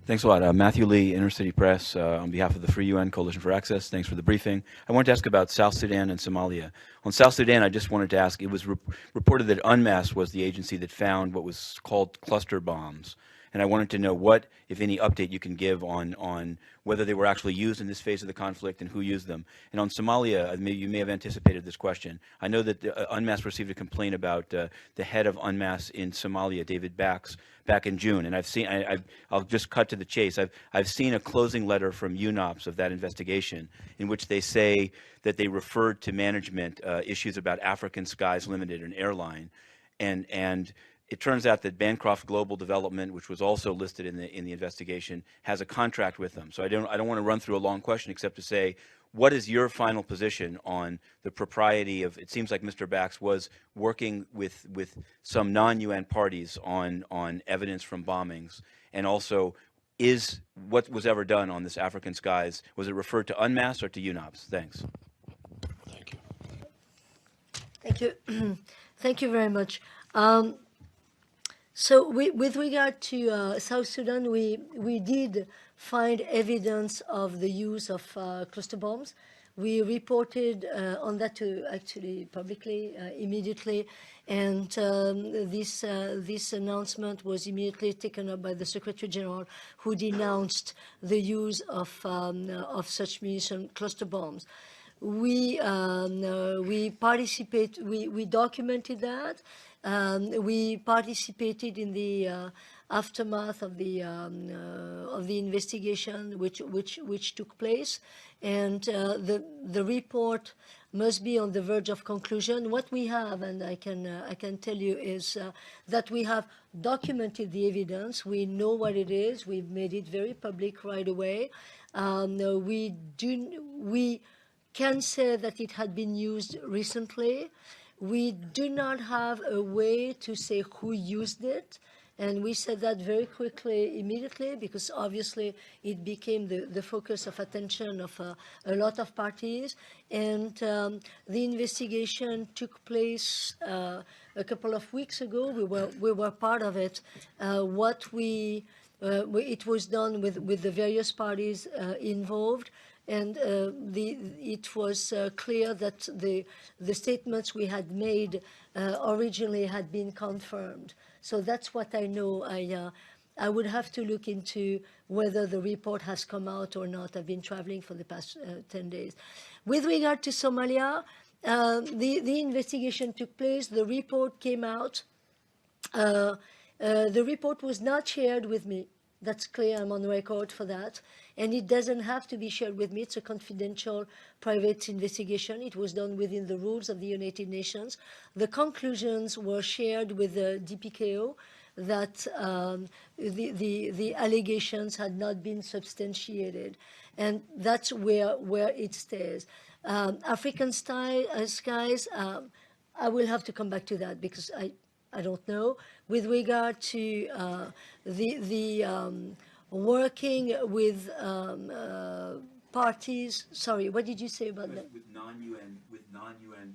Thanks a lot. Matthew Lee, Inner City Press, on behalf of the Free UN Coalition for Access. Thanks for the briefing. I wanted to ask about South Sudan and Somalia. On South Sudan, I just wanted to ask, it was reported that UNMAS was the agency that found what was called cluster bombs. And I wanted to know what, if any, update you can give on whether they were actually used in this phase of the conflict and who used them. And on Somalia, you may have anticipated this question. I know that UNMAS received a complaint about the head of UNMAS in Somalia, David Bax, back in June. And I'll just cut to the chase. I've seen a closing letter from UNOPS of that investigation in which they say that they referred to management issues about African Skies Limited, an airline, and it turns out that Bancroft Global Development, which was also listed in the investigation, has a contract with them. So I don't want to run through a long question except to say, what is your final position on the propriety of? It seems like Mr. Bax was working with some non-UN parties on evidence from bombings, and also is what was ever done on this African Skies, was it referred to UNMAS or to UNOPS? Thanks. Thank you. Thank you. Thank you very much. So with regard to South Sudan, we did find evidence of the use of cluster bombs. We reported on that to actually publicly immediately, and this announcement was immediately taken up by the Secretary General, who denounced the use of such munition, cluster bombs. We documented that. We participated in the aftermath of the investigation which took place, and the report must be on the verge of conclusion. What we have, and I can tell you, is that we have documented the evidence. We know what it is. We've made it very public right away. We can say that it had been used recently. We do not have a way to say who used it, and we said that very quickly, immediately, because obviously it became the focus of attention of a lot of parties. And the investigation took place a couple of weeks ago. We were part of it. It was done with the various parties involved. And it was clear that the statements we had made originally had been confirmed. So that's what I know. I would have to look into whether the report has come out or not. I've been traveling for the past 10 days. With regard to Somalia, the investigation took place. The report came out. The report was not shared with me. That's clear. I'm on record for that. And it doesn't have to be shared with me. It's a confidential, private investigation. It was done within the rules of the United Nations. The conclusions were shared with the DPKO that the allegations had not been substantiated. And that's where it stays. African skies, I will have to come back to that because I don't know. With regard to working with parties, sorry, what did you say about that? With non-UN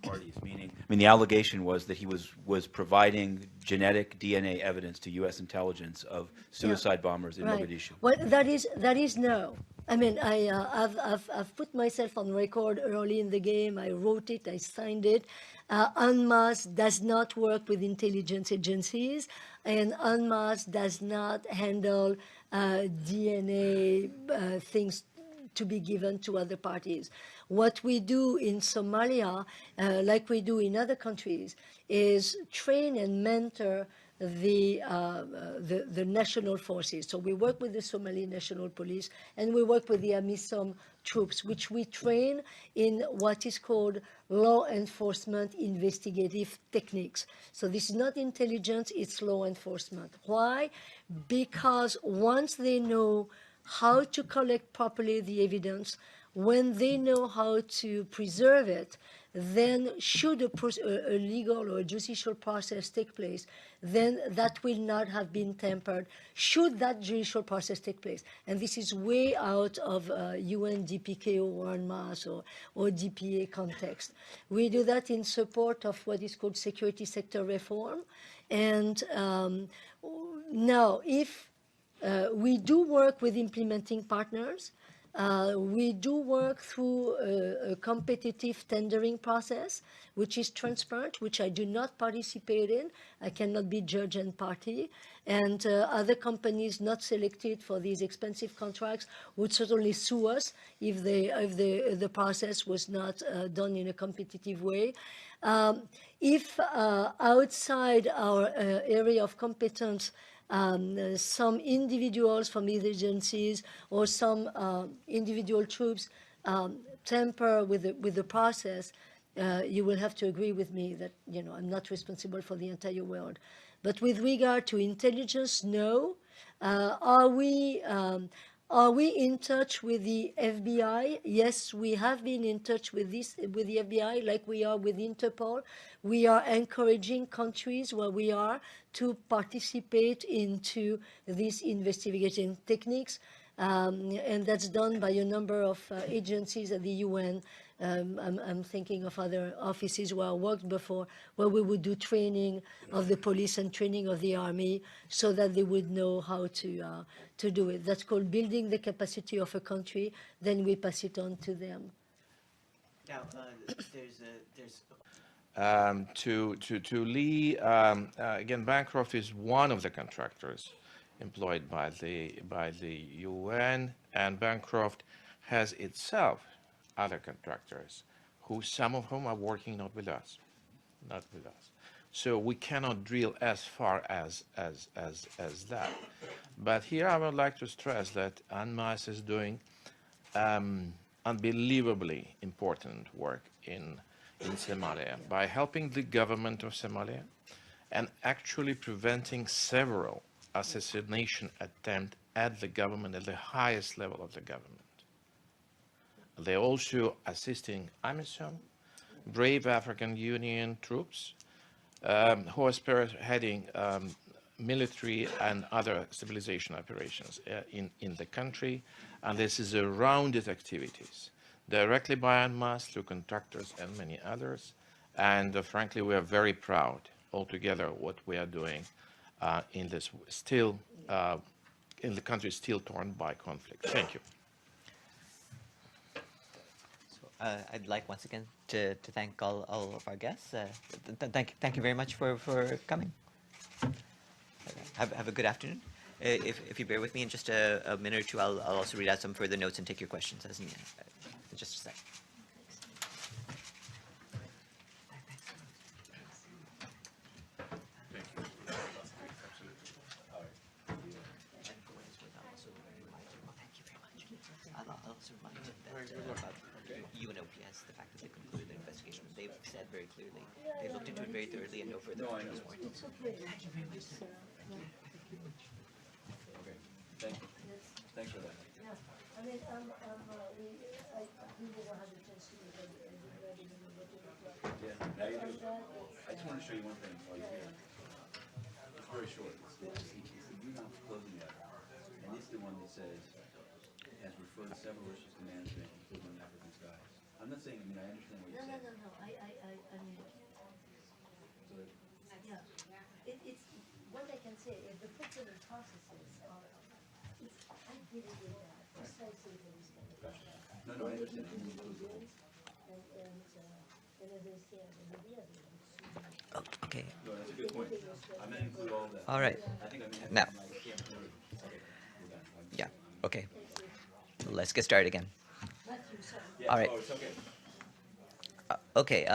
parties, meaning, the allegation was that he was providing genetic DNA evidence to U.S. intelligence of suicide bombers in Mogadishu. Well, that is no. I've put myself on record early in the game. I wrote it. I signed it. UNMAS does not work with intelligence agencies, and UNMAS does not handle DNA things to be given to other parties. What we do in Somalia, like we do in other countries, is train and mentor the national forces. So we work with the Somali National Police, and we work with the AMISOM troops, which we train in what is called law enforcement investigative techniques. So this is not intelligence, it's law enforcement. Why? Because once they know how to collect properly the evidence, when they know how to preserve it, then should a legal or a judicial process take place, then that will not have been tampered, should that judicial process take place. And this is way out of UN DPKO or UNMAS or DPA context. We do that in support of what is called security sector reform. And now, if We do work with implementing partners. We do work through a competitive tendering process, which is transparent, which I do not participate in. I cannot be judge and party. And other companies not selected for these expensive contracts would certainly sue us if the process was not done in a competitive way. If outside our area of competence, some individuals from these agencies or some individual troops tamper with the process, you will have to agree with me that, you know, I'm not responsible for the entire world. But with regard to intelligence, no. Are we in touch with the FBI? Yes, we have been in touch with the FBI, like we are with Interpol. We are encouraging countries where we are to participate into these investigation techniques, and that's done by a number of agencies at the UN. I'm thinking of other offices where I worked before, where we would do training of the police and training of the army so that they would know how to do it. That's called building the capacity of a country. Then we pass it on to them. Now, there's To Lee, again, Bancroft is one of the contractors employed by the UN, and Bancroft has itself other contractors, some of whom are working not with us. So we cannot drill as far as that. But here I would like to stress that UNMAS is doing unbelievably important work in Somalia by helping the government of Somalia and actually preventing several assassination attempts at the government, at the highest level of the government. They're also assisting AMISOM, brave African Union troops, who are spearheading military and other stabilization operations in the country. And this is a rounded activities, directly by UNMAS, through contractors and many others. And frankly, we are very proud altogether what we are doing in this still, in the country still torn by conflict. Thank you. I'd like once again to thank all of our guests. Thank you very much for coming. Have a good afternoon. If you bear with me in just a minute or two, I'll also read out some further notes and take your questions as needed. Just a sec. I'll also remind you that about UNOPS, the fact that they concluded the investigation, they've said very clearly, they looked into it very thoroughly and no further questions warranted. Thank you very much. Okay, thank you. Thanks for that. Yeah, I mean, we didn't have a chance to do that. Yeah, now you do. I just want to show you one thing while you're here. It's very short. It's the do not closing letter. And it's the one that says, has referred several issues to management, including African skies. I'm not saying, I mean, I understand what you're saying. No. I mean, So that, yeah. It's what I can say is the procurement processes are. I did it with that precisely for this kind of question. no, I understand. I didn't close the whole. And as I said, the idea is Okay. No, that's a good point. I'm going to include all of that. All right. I think I may have Now. my camera. Okay, we're done. Yeah. Okay. Let's get started again. Matthew, sorry. Yeah, All right. Oh, it's okay. Okay.